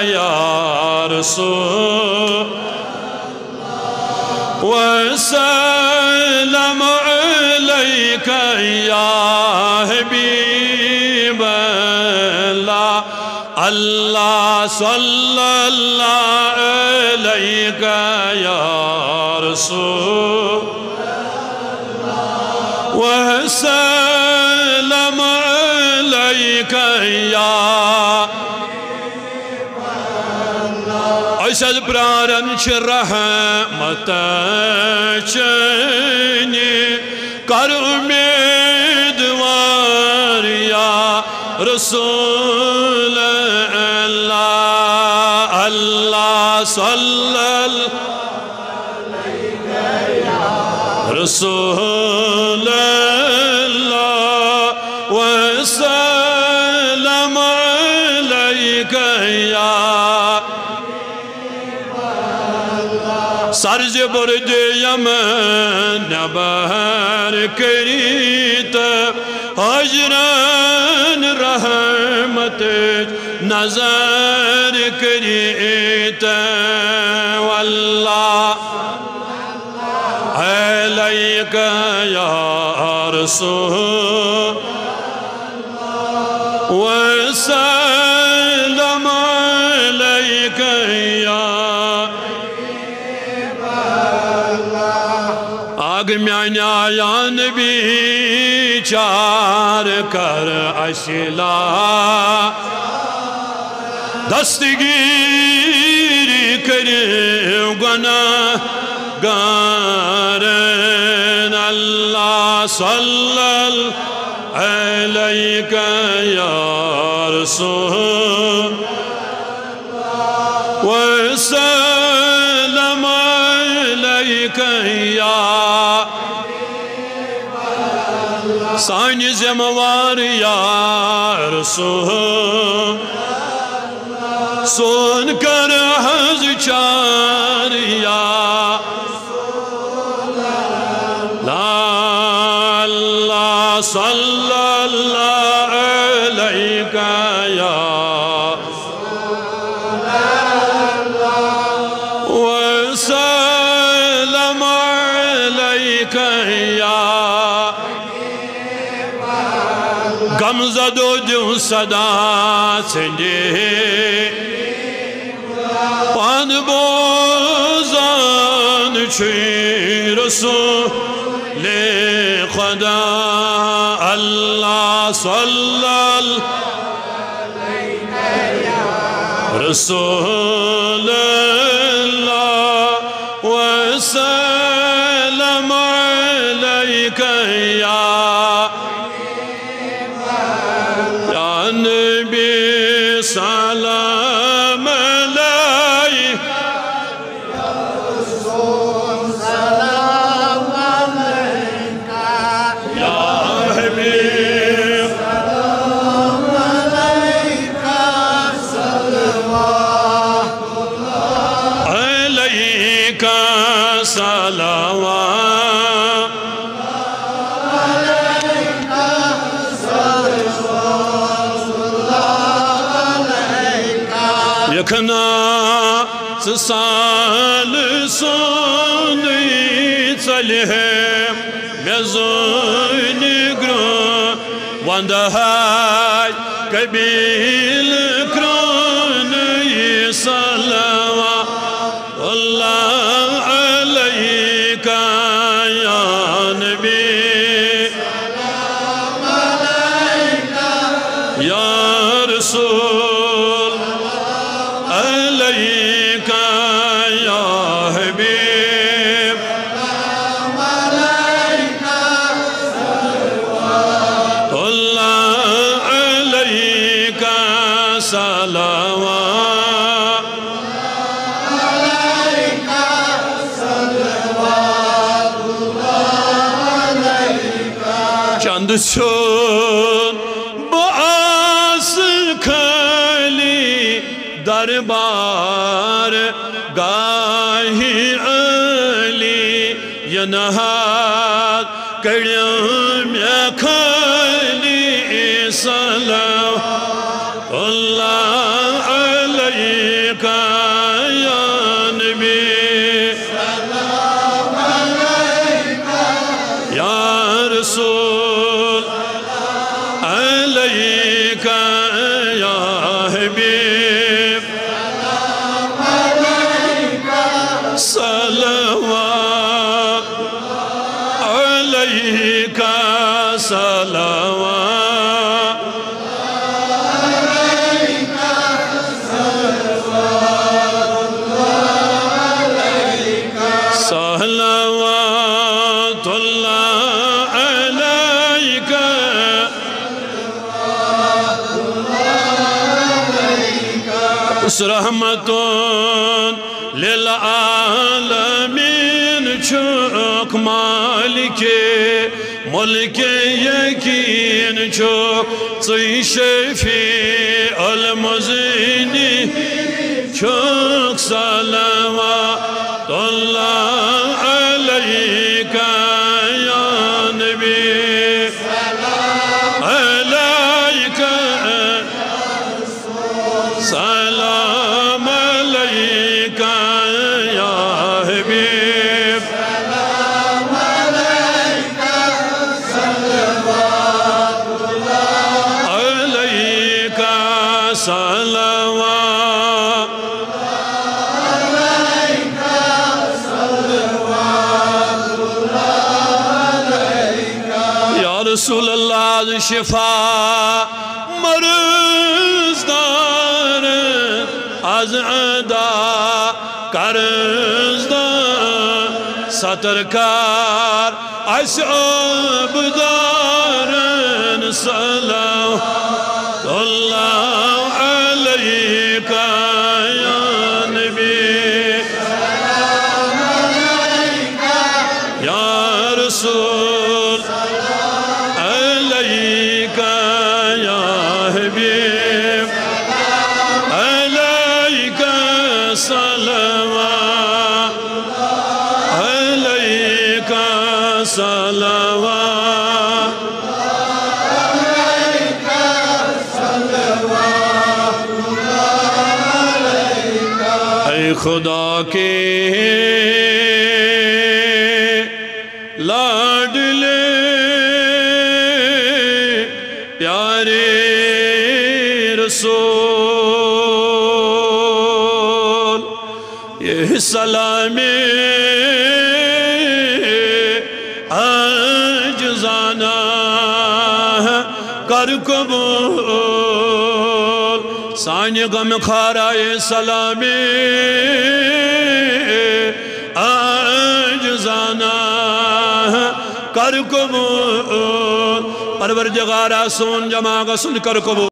يا رسول وسلم عليك يا حبيب الله الله صلى الله عليك يا رسول وسلم عليك يا أشهد برارن رحمت چنی کر امیدوار یا رسول اللہ اللہ صلی اللہ رسول اللہ وسلم علیک یا سرج برج یمن نبر کریت حجران رحمت نظر کریت واللہ علیک یا رسول وسلم علیک یا آگ میانی آیا نبی چار کر اشلا دستگیری کری گناہ گارن اللہ صلی اللہ علیک یا رسول وسلم علیک یا سانی زموار یا رسول سن کر حض چار یا اللہ صلی اللہ علیک یا وسلم علیک یا غم زدو جو صدا سنجے پان بوزان چھی رسول خدا اللہ صلی اللہ رسول اللہ وسلم علیک یا نبی سلام علیک یا رسول سلام علیک یا حبیب سلام علیک صلوات اللہ علیک صلوات یکنا سال سونی چلے میزون گرو وندہائی قبیل کرون یہ صلوات اللہ علیک یا نبی سلام علیک یا رسول علیک یا حبیب سلام علیک صلوات اللہ علیک صلوات علیک صلوات اللہ علیک چند شد باعث کھلی دربار گاہی علی ینہاد کریم یکھلی صلوات اللہ علیہ صلوات صلوات الله عليك رحمة للعالمين çok مالك ملك يكين çok شفيع المزين çok صلوات الله عليك يا نبي عليك سلام عليك يا حبيب سلام عليك صلوات الله عليك صلوات عليك صلوات الله عليك يا رسول الله شفاء مرض دار از ادا قرض دار سترکار اصحاب دارن صلوات الله عليك يا نبي سلام عليك يا رسول عليك يا حبيب عليك صلوات عليك صلوات عليك صلوات عليك اے خدا کے لاڈلے پیارے رسول یہ سلامی عاجزانہ کر قبول سانی غم خارائے سلامی عاجزانہ کر قبول پروردگارہ سون جمع گا سن کر قبول